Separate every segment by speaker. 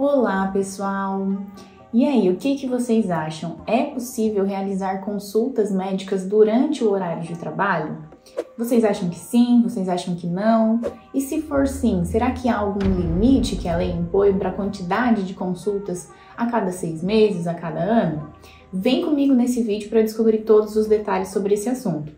Speaker 1: Olá, pessoal! E aí, o que vocês acham? É possível realizar consultas médicas durante o horário de trabalho? Vocês acham que sim? Vocês acham que não? E se for sim, será que há algum limite que a lei impõe para a quantidade de consultas a cada 6 meses, a cada ano? Vem comigo nesse vídeo para descobrir todos os detalhes sobre esse assunto.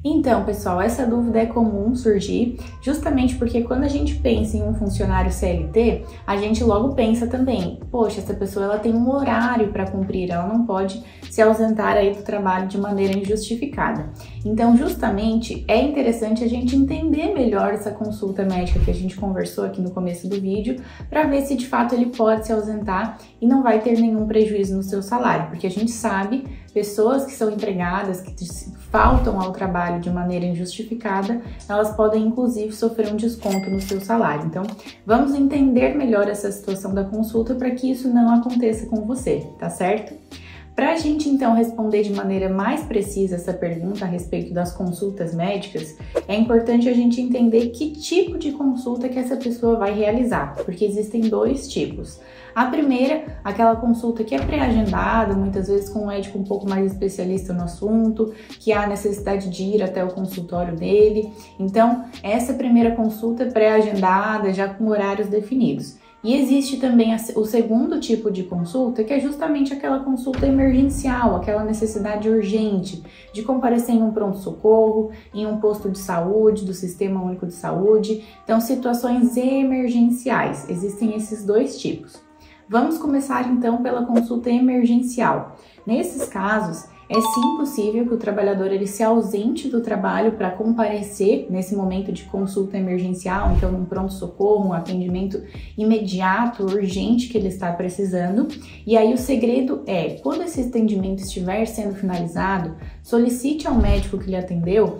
Speaker 1: Então, pessoal, essa dúvida é comum surgir justamente porque quando a gente pensa em um funcionário CLT, a gente logo pensa também, poxa, essa pessoa ela tem um horário para cumprir, ela não pode se ausentar aí do trabalho de maneira injustificada. Então, justamente, é interessante a gente entender melhor essa consulta médica que a gente conversou aqui no começo do vídeo, para ver se de fato ele pode se ausentar e não vai ter nenhum prejuízo no seu salário, porque a gente sabe pessoas que são empregadas, que faltam ao trabalho de maneira injustificada, elas podem inclusive sofrer um desconto no seu salário. Então, vamos entender melhor essa situação da consulta para que isso não aconteça com você, tá certo? Para a gente então responder de maneira mais precisa essa pergunta a respeito das consultas médicas, é importante a gente entender que tipo de consulta que essa pessoa vai realizar, porque existem 2 tipos. A primeira, aquela consulta que é pré-agendada, muitas vezes com um médico um pouco mais especialista no assunto, que há necessidade de ir até o consultório dele. Então, essa primeira consulta é pré-agendada, já com horários definidos. E existe também o segundo tipo de consulta, que é justamente aquela consulta emergencial, aquela necessidade urgente de comparecer em um pronto-socorro, em um posto de saúde, do Sistema Único de Saúde. Então, situações emergenciais. Existem esses 2 tipos. Vamos começar então pela consulta emergencial. Nesses casos, é sim possível que o trabalhador ele se ausente do trabalho para comparecer nesse momento de consulta emergencial, então num pronto-socorro, um atendimento imediato, urgente que ele está precisando. E aí o segredo é, quando esse atendimento estiver sendo finalizado, solicite ao médico que lhe atendeu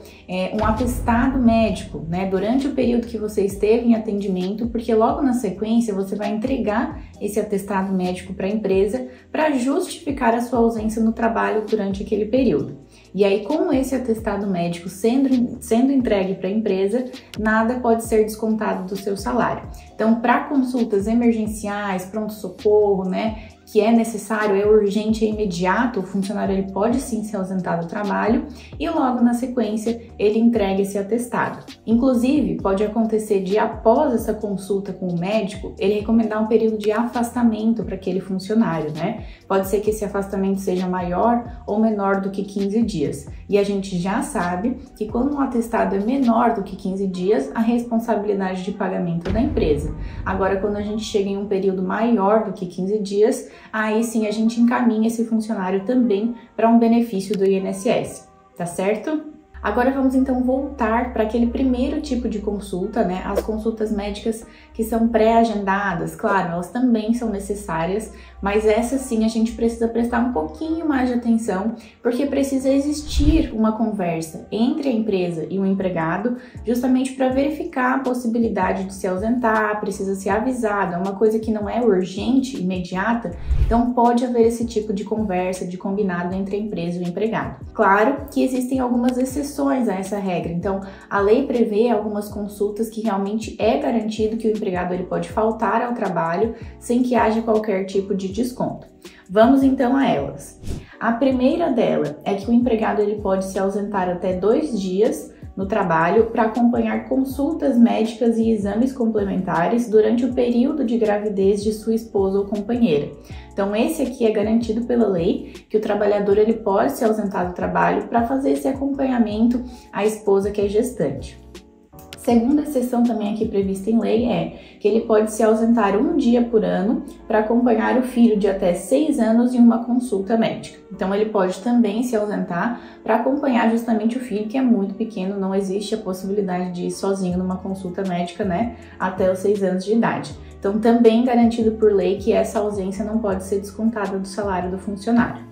Speaker 1: um atestado médico, né, durante o período que você esteve em atendimento, porque logo na sequência você vai entregar esse atestado médico para a empresa para justificar a sua ausência no trabalho durante aquele período. E aí, com esse atestado médico sendo entregue para a empresa, nada pode ser descontado do seu salário. Então, para consultas emergenciais, pronto-socorro, né, que é necessário, é urgente, é imediato, o funcionário ele pode sim se ausentar do trabalho e logo na sequência ele entrega esse atestado. Inclusive, pode acontecer de após essa consulta com o médico, ele recomendar um período de afastamento para aquele funcionário, né? Pode ser que esse afastamento seja maior ou menor do que 15 dias. E a gente já sabe que quando um atestado é menor do que 15 dias, a responsabilidade de pagamento é da empresa. Agora, quando a gente chega em um período maior do que 15 dias, aí sim a gente encaminha esse funcionário também para um benefício do INSS, tá certo? Agora vamos então voltar para aquele primeiro tipo de consulta, né? As consultas médicas que são pré-agendadas, claro, elas também são necessárias, mas essa sim a gente precisa prestar um pouquinho mais de atenção, porque precisa existir uma conversa entre a empresa e o empregado, justamente para verificar a possibilidade de se ausentar, precisa ser avisado, é uma coisa que não é urgente, imediata, então pode haver esse tipo de conversa, de combinado entre a empresa e o empregado. Claro que existem algumas exceções a essa regra, então a lei prevê algumas consultas que realmente é garantido que o empregado ele pode faltar ao trabalho sem que haja qualquer tipo de desconto. Vamos então a elas. A primeira dela é que o empregado ele pode se ausentar até 2 dias no trabalho para acompanhar consultas médicas e exames complementares durante o período de gravidez de sua esposa ou companheira. Então esse aqui é garantido pela lei, que o trabalhador ele pode se ausentar do trabalho para fazer esse acompanhamento à esposa que é gestante. Segunda exceção também aqui prevista em lei é que ele pode se ausentar 1 dia por ano para acompanhar o filho de até 6 anos em uma consulta médica. Então ele pode também se ausentar para acompanhar justamente o filho que é muito pequeno, não existe a possibilidade de ir sozinho numa consulta médica, né, até os 6 anos de idade. Então também garantido por lei que essa ausência não pode ser descontada do salário do funcionário.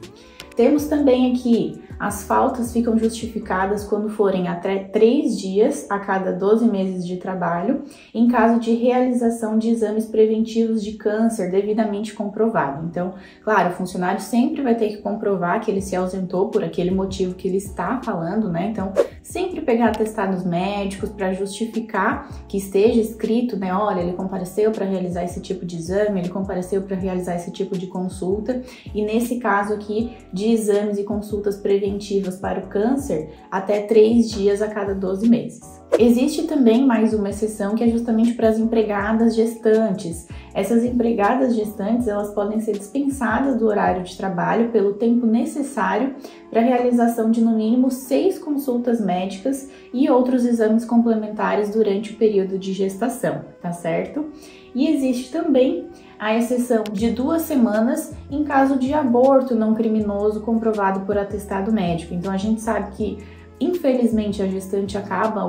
Speaker 1: Temos também aqui as faltas ficam justificadas quando forem até 3 dias a cada 12 meses de trabalho, em caso de realização de exames preventivos de câncer devidamente comprovado. Então, claro, o funcionário sempre vai ter que comprovar que ele se ausentou por aquele motivo que ele está falando, né? Então, sempre pegar atestados médicos para justificar que esteja escrito, né? Olha, ele compareceu para realizar esse tipo de exame, ele compareceu para realizar esse tipo de consulta, e nesse caso aqui, de exames e consultas preventivas para o câncer, até 3 dias a cada 12 meses. Existe também mais uma exceção que é justamente para as empregadas gestantes. Essas empregadas gestantes, elas podem ser dispensadas do horário de trabalho pelo tempo necessário para a realização de no mínimo 6 consultas médicas e outros exames complementares durante o período de gestação, tá certo? E existe também a exceção de 2 semanas em caso de aborto não criminoso comprovado por atestado médico. Então a gente sabe que, infelizmente, a gestante acaba,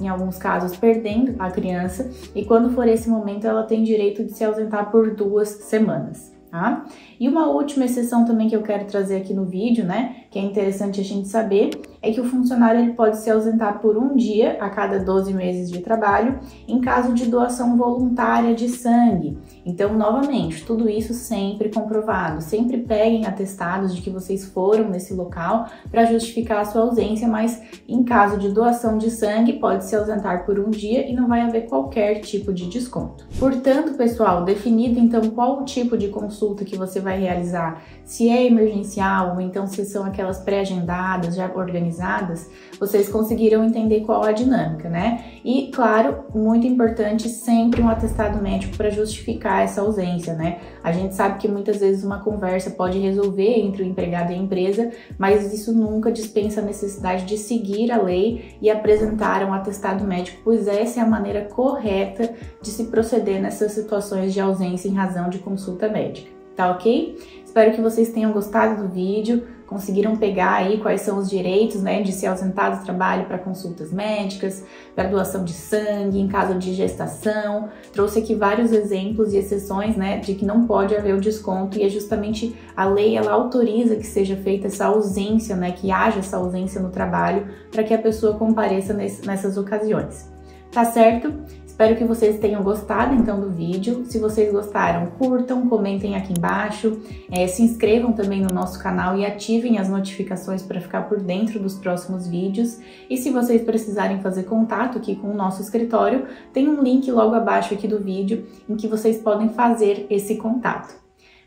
Speaker 1: em alguns casos, perdendo a criança, e quando for esse momento ela tem direito de se ausentar por 2 semanas. Tá? E uma última exceção também que eu quero trazer aqui no vídeo, né, que é interessante a gente saber, é que o funcionário ele pode se ausentar por 1 dia a cada 12 meses de trabalho em caso de doação voluntária de sangue. Então, novamente, tudo isso sempre comprovado. Sempre peguem atestados de que vocês foram nesse local para justificar a sua ausência, mas em caso de doação de sangue, pode se ausentar por 1 dia e não vai haver qualquer tipo de desconto. Portanto, pessoal, definido então qual o tipo de consulta que você vai realizar, se é emergencial ou então se são aquelas pré-agendadas, já organizadas, vocês conseguiram entender qual é a dinâmica, né? E, claro, muito importante, sempre um atestado médico para justificar essa ausência, né? A gente sabe que muitas vezes uma conversa pode resolver entre o empregado e a empresa, mas isso nunca dispensa a necessidade de seguir a lei e apresentar um atestado médico, pois essa é a maneira correta de se proceder nessas situações de ausência em razão de consulta médica. Tá ok? Espero que vocês tenham gostado do vídeo, conseguiram pegar aí quais são os direitos, né, de se ausentar do trabalho para consultas médicas, para doação de sangue, em caso de gestação. Trouxe aqui vários exemplos e exceções, né, de que não pode haver o desconto, e é justamente a lei, ela autoriza que seja feita essa ausência, né, que haja essa ausência no trabalho para que a pessoa compareça nessas ocasiões. Tá certo? Espero que vocês tenham gostado então do vídeo. Se vocês gostaram, curtam, comentem aqui embaixo, se inscrevam também no nosso canal e ativem as notificações para ficar por dentro dos próximos vídeos. E se vocês precisarem fazer contato aqui com o nosso escritório, tem um link logo abaixo aqui do vídeo em que vocês podem fazer esse contato.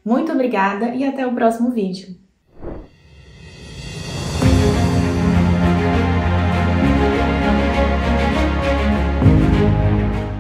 Speaker 1: Muito obrigada e até o próximo vídeo!